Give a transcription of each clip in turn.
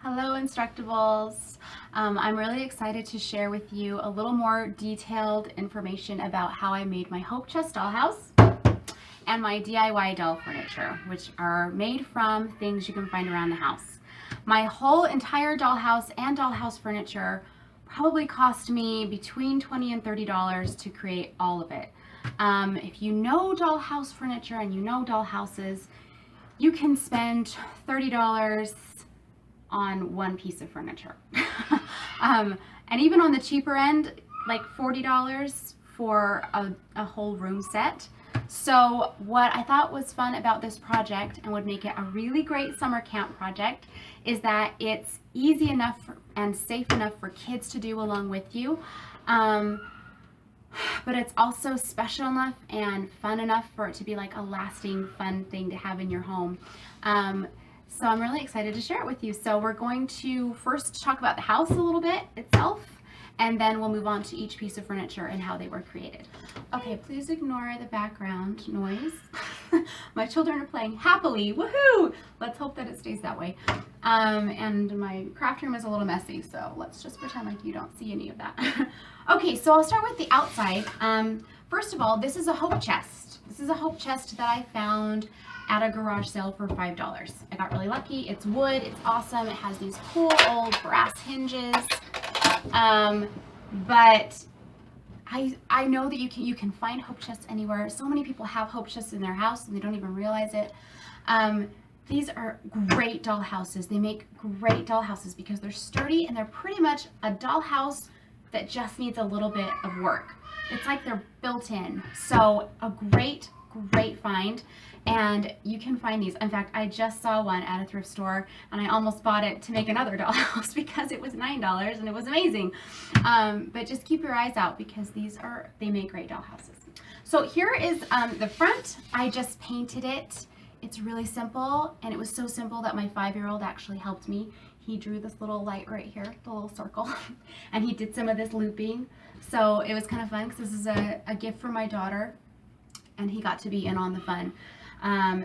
Hello, Instructables. I'm really excited to share with you a little more detailed information about how I made my Hope Chest dollhouse and my DIY doll furniture, which are made from things you can find around the house. My whole entire dollhouse and dollhouse furniture probably cost me between $20 and $30 to create all of it. If you know dollhouse furniture and you know dollhouses, you can spend $30 on one piece of furniture. And even on the cheaper end, like $40 for a whole room set. So what I thought was fun about this project and would make it a really great summer camp project is that it's easy enough and safe enough for kids to do along with you. But it's also special enough and fun enough for it to be like a lasting fun thing to have in your home. So I'm really excited to share it with you. So we're going to first talk about the house a little bit itself, and then we'll move on to each piece of furniture and how they were created. Okay, please ignore the background noise. My children are playing happily, woohoo! Let's hope that it stays that way. And my craft room is a little messy, so let's just pretend like you don't see any of that. Okay, so I'll start with the outside. First of all, this is a Hope Chest. This is a Hope Chest that I found at a garage sale for $5. I got really lucky. It's wood, it's awesome. It has these cool old brass hinges. But I know that you can find Hope Chests anywhere. So many people have Hope Chests in their house and they don't even realize it. These are great doll houses. They make great doll houses because they're sturdy and they're pretty much a doll house that just needs a little bit of work. It's like they're built in. So a great find, and you can find these. In fact, I just saw one at a thrift store and I almost bought it to make another dollhouse because it was $9 and it was amazing. But just keep your eyes out because they make great dollhouses. So here is the front. I just painted it. It's really simple, and it was so simple that my 5-year-old actually helped me. He drew this little light right here, the little circle, and he did some of this looping. So it was kind of fun because this is a gift for my daughter, and he got to be in on the fun.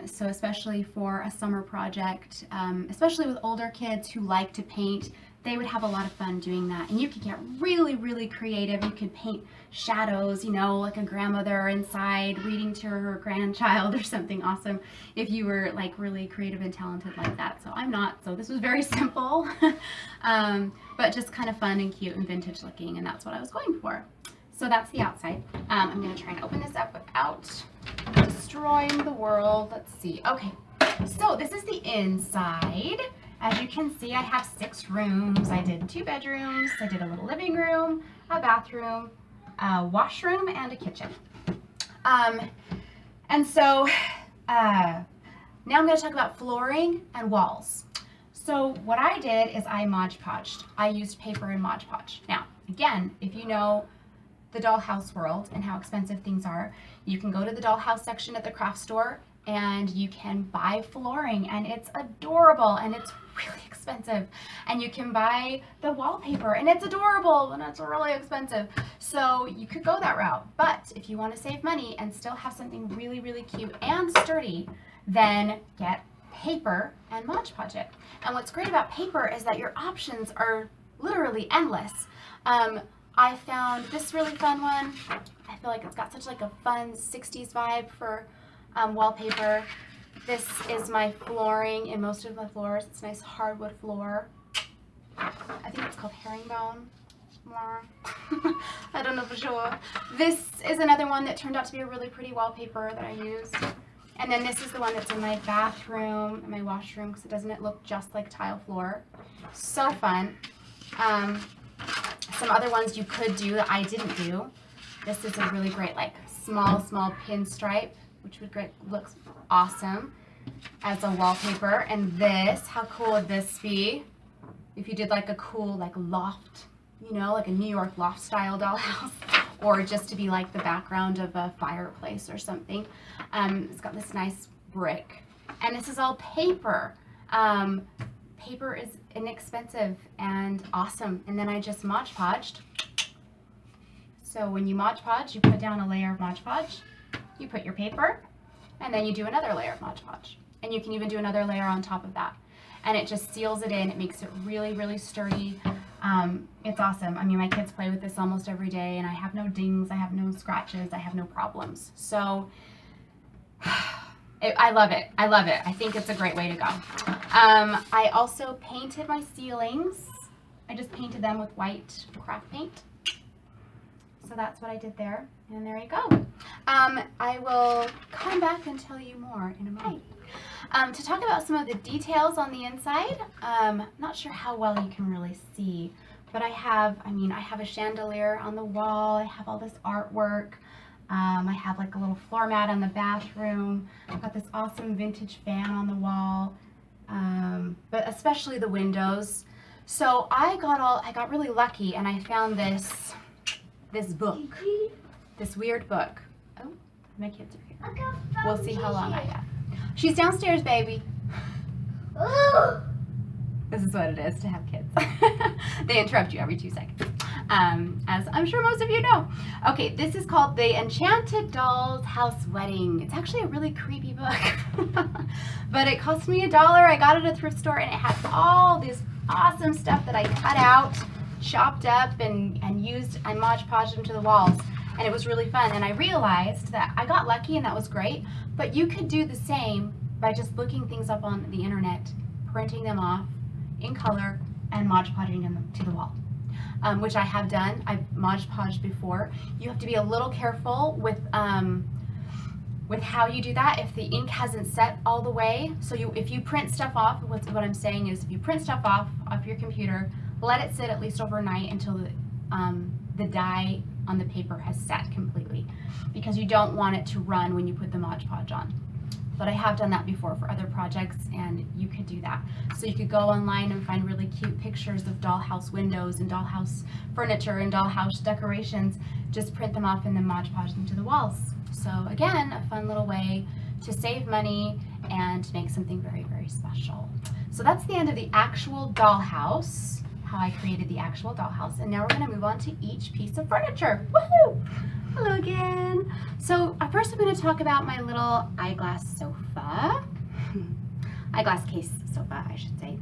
So especially for a summer project, especially with older kids who like to paint, they would have a lot of fun doing that. And you could get really creative. You could paint shadows, you know, like a grandmother inside reading to her grandchild or something awesome if you were like really creative and talented like that. So I'm not, so this was very simple, but just kind of fun and cute and vintage looking, and that's what I was going for. So that's the outside. I'm going to try and open this up without destroying the world. Let's see. Okay, so this is the inside. As you can see, I have 6 rooms. I did 2 bedrooms. I did a little living room, a bathroom, a washroom, and a kitchen. And so now I'm going to talk about flooring and walls. So what I did is I Mod Podged. I used paper and Mod Podge. Now, again, if you know the dollhouse world and how expensive things are, you can go to the dollhouse section at the craft store and you can buy flooring, and it's adorable and it's really expensive. And you can buy the wallpaper and it's adorable and it's really expensive. So you could go that route. But if you want to save money and still have something really cute and sturdy, then get paper and Mod Podge it. And what's great about paper is that your options are literally endless. I found this really fun one. I feel like it's got such like a fun 60s vibe for wallpaper. This is my flooring in most of my floors. It's a nice hardwood floor. I think it's called herringbone. I don't know for sure. This is another one that turned out to be a really pretty wallpaper that I used. And then this is the one that's in my bathroom and my washroom because doesn't it look just like tile floor? So fun. Some other ones you could do that I didn't do. This is a really great like small pinstripe, which would look awesome as a wallpaper. And this, how cool would this be if you did like a cool like loft, you know, like a New York loft style dollhouse, or just to be like the background of a fireplace or something. It's got this nice brick, and this is all paper. Paper is inexpensive and awesome. And then I just Mod Podged. So when you Mod Podge, you put down a layer of Mod Podge, you put your paper, and then you do another layer of Mod Podge. And you can even do another layer on top of that. and it just seals it in. It makes it really, really sturdy. It's awesome. I mean, my kids play with this almost every day, and I have no dings, I have no scratches, I have no problems. So I love it. I love it. I think it's a great way to go. I also painted my ceilings. I just painted them with white craft paint. So that's what I did there. And there you go. I will come back and tell you more in a moment. To talk about some of the details on the inside, not sure how well you can really see, but I have a chandelier on the wall. I have all this artwork. I have like a little floor mat on the bathroom. I've got this awesome vintage fan on the wall, but especially the windows. So I got really lucky, and I found this book, this weird book. Oh, my kids are here. We'll see how long I got. She's downstairs, baby. This is what it is to have kids. They interrupt you every 2 seconds, as I'm sure most of you know. Okay, this is called The Enchanted Dollhouse Wedding. It's actually a really creepy book, but it cost me $1. I got it at a thrift store, and it has all this awesome stuff that I cut out, chopped up, and used. I Mod Podged them to the walls, and it was really fun. And I realized that I got lucky, and that was great, but you could do the same by just looking things up on the internet, printing them off in color, and Mod Podging them to the wall, which I have done. I've Mod Podged before. You have to be a little careful with how you do that if the ink hasn't set all the way. So if you print stuff off, what I'm saying is if you print stuff off your computer, let it sit at least overnight until the dye on the paper has set completely, because you don't want it to run when you put the Mod Podge on. But I have done that before for other projects, and you could do that. So you could go online and find really cute pictures of dollhouse windows and dollhouse furniture and dollhouse decorations. Just print them off and then Mod Podge them to the walls. So again, a fun little way to save money and to make something very, very special. So that's the end of the actual dollhouse, how I created the actual dollhouse. And now we're going to move on to each piece of furniture. Woohoo! Hello again. So first I'm going to talk about my little eyeglass sofa. Eyeglass case sofa, I should say.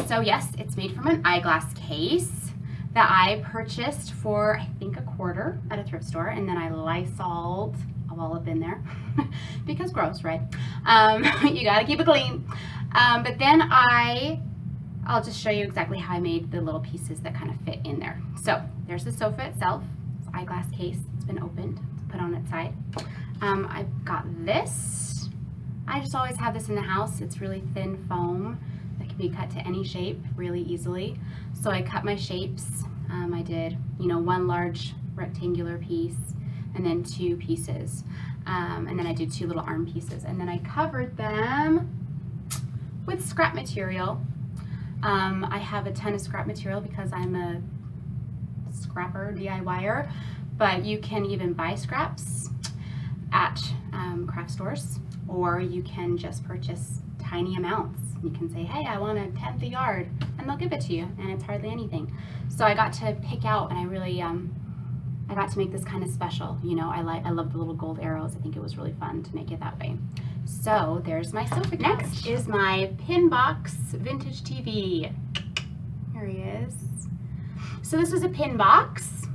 So yes, it's made from an eyeglass case that I purchased for, I think, $1 at a thrift store, and then I Lysoled all up in there because gross, right? You gotta keep it clean. But then I'll just show you exactly how I made the little pieces that kind of fit in there. So there's the sofa itself. It's an eyeglass case. It's been opened to put on its side. I've got this. I just always have this in the house. It's really thin foam that can be cut to any shape really easily. So I cut my shapes. I did, one large rectangular piece and then 2 pieces. And then I did 2 little arm pieces. And then I covered them with scrap material. I have a ton of scrap material because I'm a scrapper, DIYer, but you can even buy scraps at craft stores, or you can just purchase tiny amounts. You can say, hey, I want 1/10 a yard, and they'll give it to you, and it's hardly anything. So I got to pick out, and I really, I got to make this kind of special. I love the little gold arrows. I think it was really fun to make it that way. So there's my sofa couch. Next is my pin box vintage TV. Here he is. So this was a pin box,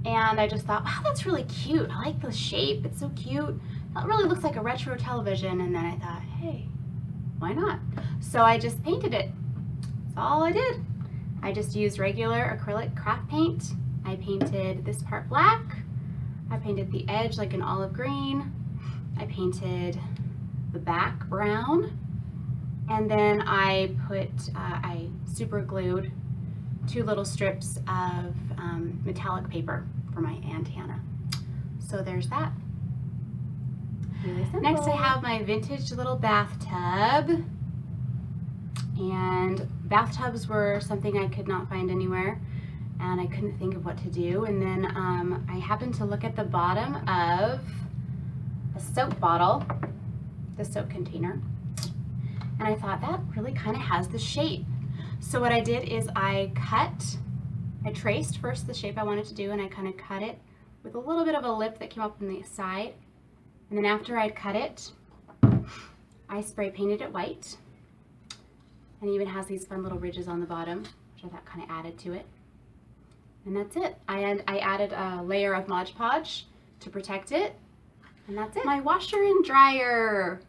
and I just thought, wow, that's really cute. I like the shape. It's so cute. It really looks like a retro television. And then I thought, hey, why not? So I just painted it. That's all I did. I just used regular acrylic craft paint. I painted this part black. I painted the edge like an olive green. I painted the back brown. And then I super glued 2 little strips of metallic paper for my antenna. So there's that. Really simple. Next I have my vintage little bathtub. And bathtubs were something I could not find anywhere, and I couldn't think of what to do. And then I happened to look at the bottom of a soap bottle, the soap container, and I thought that really kind of has the shape. So what I did is I traced first the shape I wanted to do, and I kind of cut it with a little bit of a lip that came up on the side. And then after I'd cut it, I spray painted it white. And it even has these fun little ridges on the bottom, which I thought kind of added to it. And that's it. I added a layer of Mod Podge to protect it. And that's it. My washer and dryer.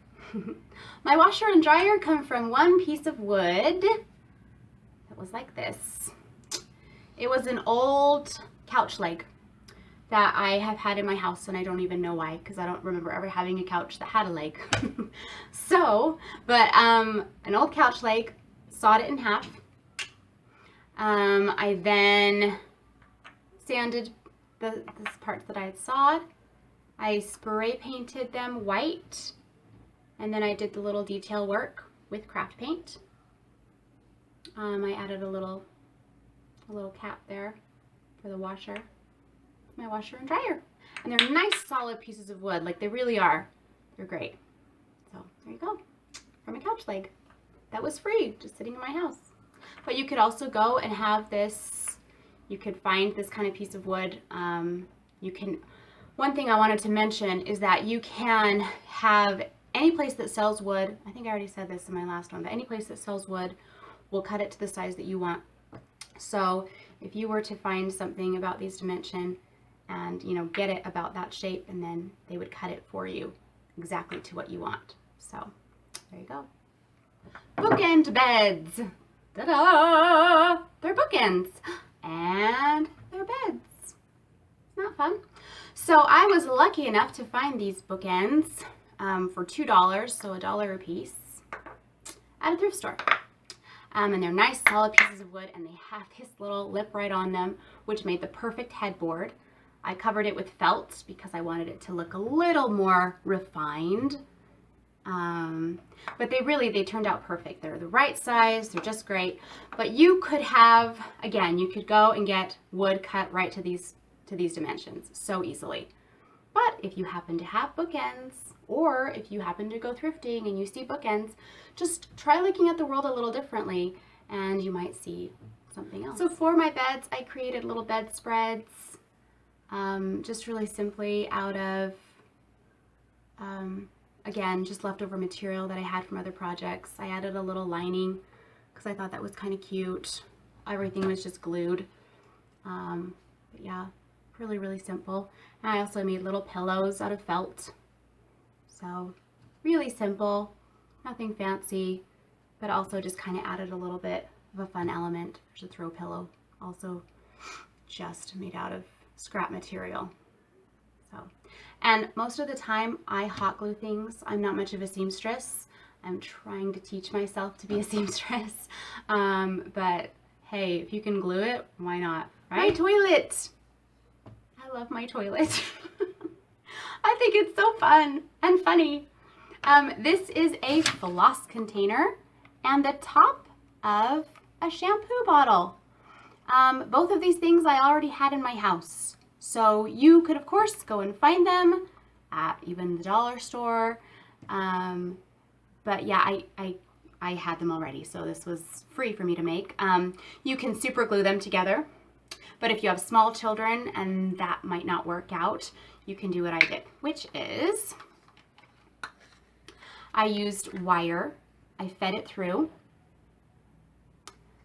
My washer and dryer come from one piece of wood that was like this. It was an old couch leg that I have had in my house, and I don't even know why, because I don't remember ever having a couch that had a leg. An old couch leg, sawed it in half. I then sanded this parts that I had sawed. I spray painted them white, and then I did the little detail work with craft paint. I added a little cap there for the washer. My washer and dryer. And they're nice solid pieces of wood, like they really are. They're great. So there you go. From a couch leg. That was free, just sitting in my house. But you could also go and have this, you could find this kind of piece of wood. One thing I wanted to mention is that you can have any place that sells wood, I think I already said this in my last one, but any place that sells wood will cut it to the size that you want. So if you were to find something about these dimension and, you know, get it about that shape, and then they would cut it for you exactly to what you want. So there you go. Bookend beds. Ta-da! They're bookends and they're beds. Isn't that fun? So I was lucky enough to find these bookends for $2, so $1 a piece at a thrift store. And they're nice solid pieces of wood, and they have this little lip right on them, which made the perfect headboard. I covered it with felt because I wanted it to look a little more refined. But they turned out perfect. They're the right size, they're just great. But you could have, again, you could go and get wood cut right to these dimensions so easily. But if you happen to have bookends, or if you happen to go thrifting and you see bookends, just try looking at the world a little differently and you might see something else. So for my beds, I created little bedspreads, just really simply out of, again, just leftover material that I had from other projects. I added a little lining because I thought that was kind of cute. Everything was just glued. But yeah, really, really simple. And I also made little pillows out of felt. So really simple, nothing fancy, but also just kind of added a little bit of a fun element. There's a throw pillow, also just made out of scrap material. So, and most of the time I hot glue things. I'm not much of a seamstress. I'm trying to teach myself to be a seamstress. But hey, if you can glue it, why not, right? My toilet. I love my toilet. I think it's so fun and funny. This is a floss container and the top of a shampoo bottle. Both of these things I already had in my house. So you could, of course, go and find them at even the dollar store. But yeah, I had them already, so this was free for me to make. You can super glue them together. But if you have small children and that might not work out, you can do what I did, which is I used wire. I fed it through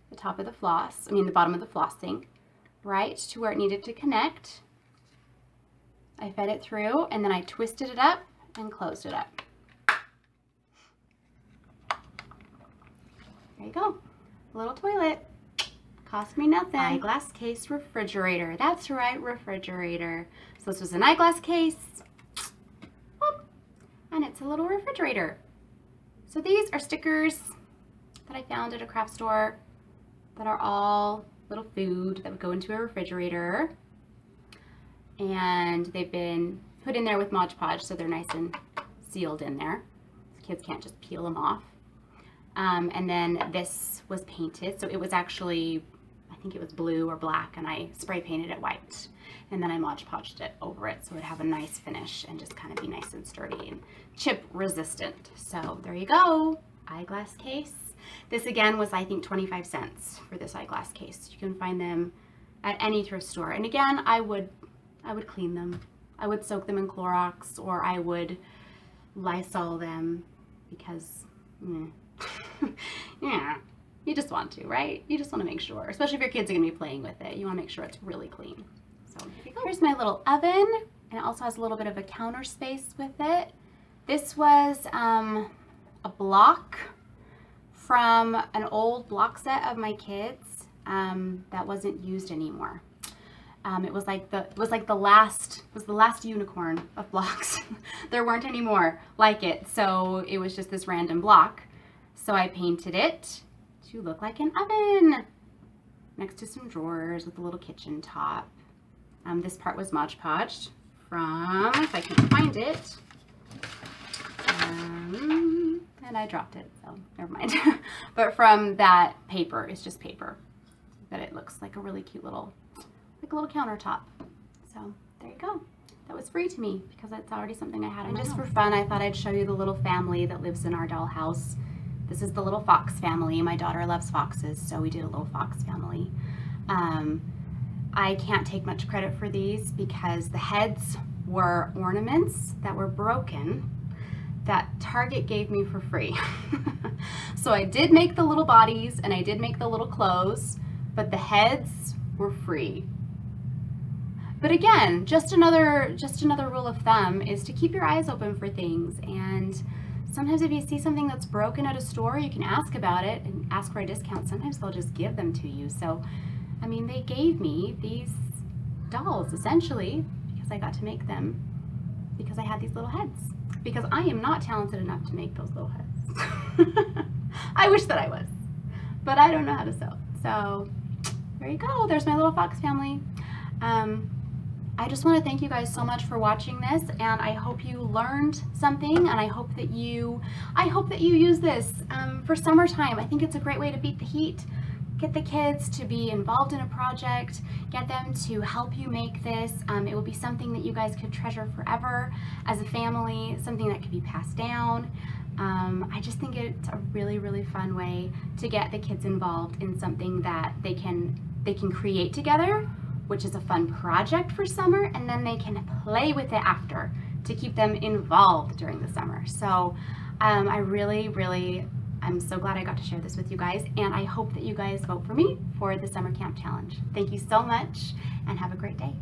the top of the floss, the bottom of the flossing, right to where it needed to connect. I fed it through and then I twisted it up and closed it up. There you go, a little toilet. Cost me nothing. Eyeglass case refrigerator. That's right, refrigerator. So this was an eyeglass case. Whoop, and it's a little refrigerator. So these are stickers that I found at a craft store that are all little food that would go into a refrigerator. And they've been put in there with Mod Podge, so they're nice and sealed in there. So kids can't just peel them off. And then this was painted, so it was actually, I think it was blue or black, and I spray painted it white. And then I Mod Podged it over it so it would have a nice finish and just kind of be nice and sturdy and chip resistant. So there you go, eyeglass case. This again was, I think, 25 cents for this eyeglass case. You can find them at any thrift store. And again, I would clean them. I would soak them in Clorox, or I would Lysol them because, yeah, You just want to, right? You just want to make sure, especially if your kids are going to be playing with it. You want to make sure it's really clean. So here's my little oven, and it also has a little bit of a counter space with it. This was a block from an old block set of my kids that wasn't used anymore. It was the last unicorn of blocks. There weren't any more like it, so it was just this random block. So I painted it to look like an oven next to some drawers with a little kitchen top. This part was Mod Podged from, if I can find it, and I dropped it, so never mind. But from that paper, it's just paper, but it looks like a really cute little, like a little countertop. So there you go. That was free to me because it's already something I had in my house. Just for fun, I thought I'd show you the little family that lives in our dollhouse. This is the little fox family. My daughter loves foxes, so we did a little fox family. I can't take much credit for these because the heads were ornaments that were broken that Target gave me for free. So I did make the little bodies and I did make the little clothes, but the heads were free. But again, just another rule of thumb is to keep your eyes open for things. And sometimes if you see something that's broken at a store, you can ask about it and ask for a discount. Sometimes they'll just give them to you. So, I mean, they gave me these dolls essentially because I got to make them because I had these little heads. Because I am not talented enough to make those little heads. I wish that I was, but I don't know how to sew. So there you go. There's my little fox family. I just want to thank you guys so much for watching this, and I hope you learned something, and I hope that you use this for summertime. I think it's a great way to beat the heat. Get the kids to be involved in a project, get them to help you make this. It will be something that you guys could treasure forever as a family, something that could be passed down. I just think it's a really, really fun way to get the kids involved in something that they can create together, which is a fun project for summer, and then they can play with it after to keep them involved during the summer. So I'm so glad I got to share this with you guys, and I hope that you guys vote for me for the Summer Camp Challenge. Thank you so much, and have a great day.